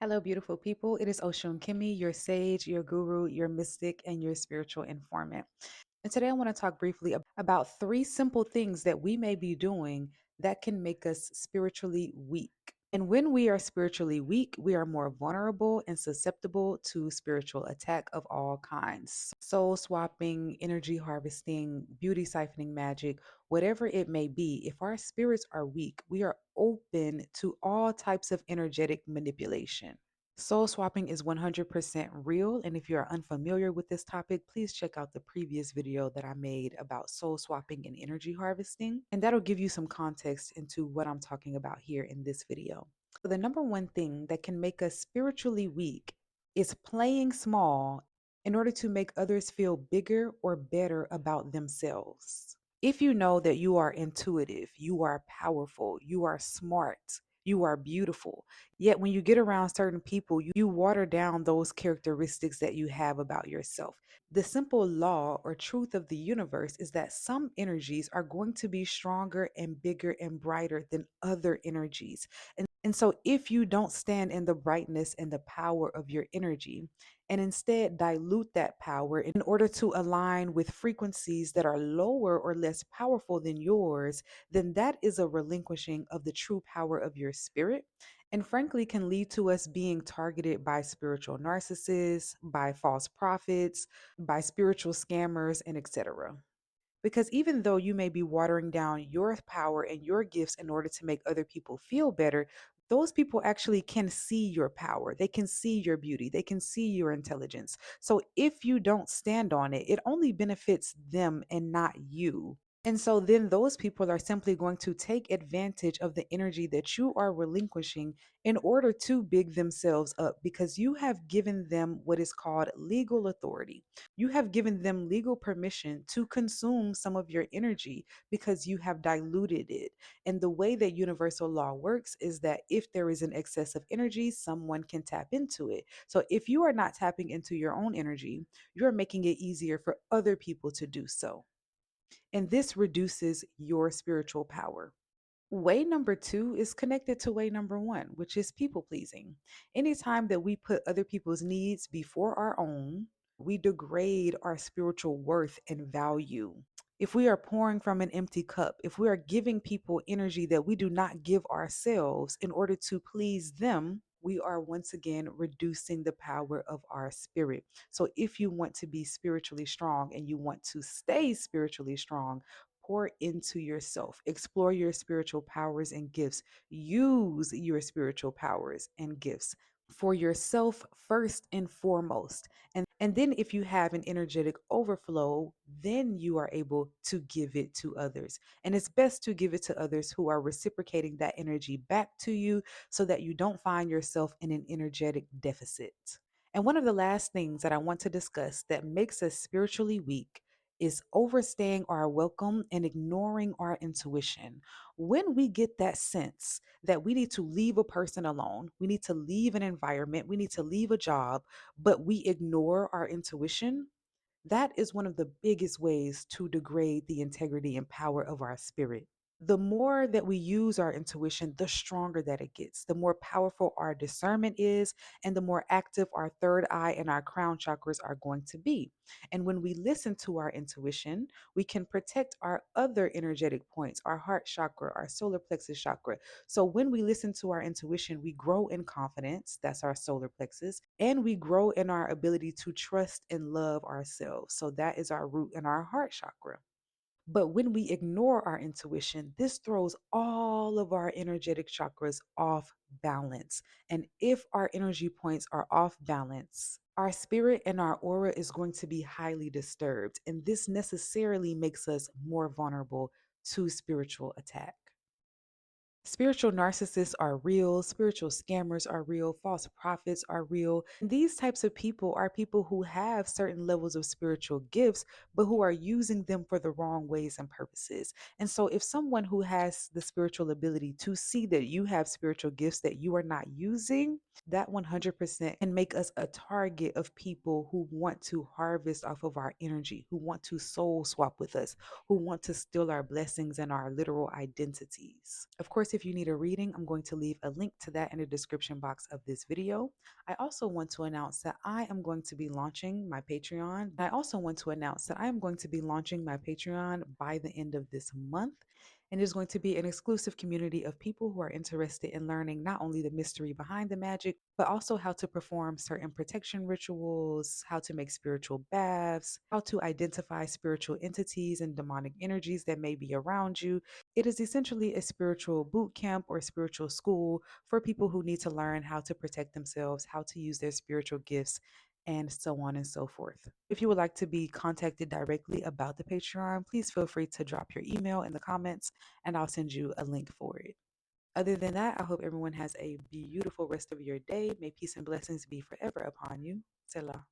Hello, beautiful people. It is Oshun Kimmy, your sage, your guru, your mystic, and your spiritual informant. And today I want to talk briefly about three simple things that we may be doing that can make us spiritually weak. And when we are spiritually weak, we are more vulnerable and susceptible to spiritual attack of all kinds. Soul swapping, energy harvesting, beauty siphoning magic, whatever it may be, if our spirits are weak, we are open to all types of energetic manipulation. Soul swapping is 100% real. And if you are unfamiliar with this topic, please check out the previous video that I made about soul swapping and energy harvesting. And that'll give you some context into what I'm talking about here in this video. So the number one thing that can make us spiritually weak is playing small in order to make others feel bigger or better about themselves. If you know that you are intuitive, you are powerful, you are smart, you are beautiful, yet when you get around certain people, you water down those characteristics that you have about yourself. The simple law or truth of the universe is that some energies are going to be stronger and bigger and brighter than other energies. And so, if you don't stand in the brightness and the power of your energy, and instead dilute that power in order to align with frequencies that are lower or less powerful than yours, then that is a relinquishing of the true power of your spirit. And frankly, can lead to us being targeted by spiritual narcissists, by false prophets, by spiritual scammers, and etc. Because even though you may be watering down your power and your gifts in order to make other people feel better, those people actually can see your power. They can see your beauty. They can see your intelligence. So if you don't stand on it, it only benefits them and not you. And so then those people are simply going to take advantage of the energy that you are relinquishing in order to big themselves up because you have given them what is called legal authority. You have given them legal permission to consume some of your energy because you have diluted it. And the way that universal law works is that if there is an excess of energy, someone can tap into it. So if you are not tapping into your own energy, you're making it easier for other people to do so. And this reduces your spiritual power. Way number two is connected to way number one, which is people pleasing. Anytime that we put other people's needs before our own, we degrade our spiritual worth and value. If we are pouring from an empty cup, if we are giving people energy that we do not give ourselves in order to please them, we are once again reducing the power of our spirit. So, if you want to be spiritually strong and you want to stay spiritually strong, pour into yourself, explore your spiritual powers and gifts, use your spiritual powers and gifts for yourself first and foremost. And then if you have an energetic overflow, then you are able to give it to others. And it's best to give it to others who are reciprocating that energy back to you so that you don't find yourself in an energetic deficit. And one of the last things that I want to discuss that makes us spiritually weak is overstaying our welcome and ignoring our intuition. When we get that sense that we need to leave a person alone, we need to leave an environment, we need to leave a job, but we ignore our intuition, that is one of the biggest ways to degrade the integrity and power of our spirit. The more that we use our intuition, the stronger that it gets, the more powerful our discernment is, and the more active our third eye and our crown chakras are going to be. And when we listen to our intuition, we can protect our other energetic points, our heart chakra, our solar plexus chakra. So when we listen to our intuition, we grow in confidence, that's our solar plexus, and we grow in our ability to trust and love ourselves. So that is our root in our heart chakra. But when we ignore our intuition, this throws all of our energetic chakras off balance. And if our energy points are off balance, our spirit and our aura is going to be highly disturbed. And this necessarily makes us more vulnerable to spiritual attack. Spiritual narcissists are real, spiritual scammers are real, false prophets are real. These types of people are people who have certain levels of spiritual gifts, but who are using them for the wrong ways and purposes. And so, if someone who has the spiritual ability to see that you have spiritual gifts that you are not using, that 100% can make us a target of people who want to harvest off of our energy, who want to soul swap with us, who want to steal our blessings and our literal identities. Of course, course, if you need a reading, I'm going to leave a link to that in the description box of this video. I also want to announce that I am going to be launching my Patreon. I also want to announce that I am going to be launching my Patreon by the end of this month. And there's going to be an exclusive community of people who are interested in learning not only the mystery behind the magic, but also how to perform certain protection rituals, how to make spiritual baths, how to identify spiritual entities and demonic energies that may be around you. It is essentially a spiritual boot camp or spiritual school for people who need to learn how to protect themselves, how to use their spiritual gifts, and so on and so forth. If you would like to be contacted directly about the Patreon, please feel free to drop your email in the comments and I'll send you a link for it. Other than that, I hope everyone has a beautiful rest of your day. May peace and blessings be forever upon you. Selah.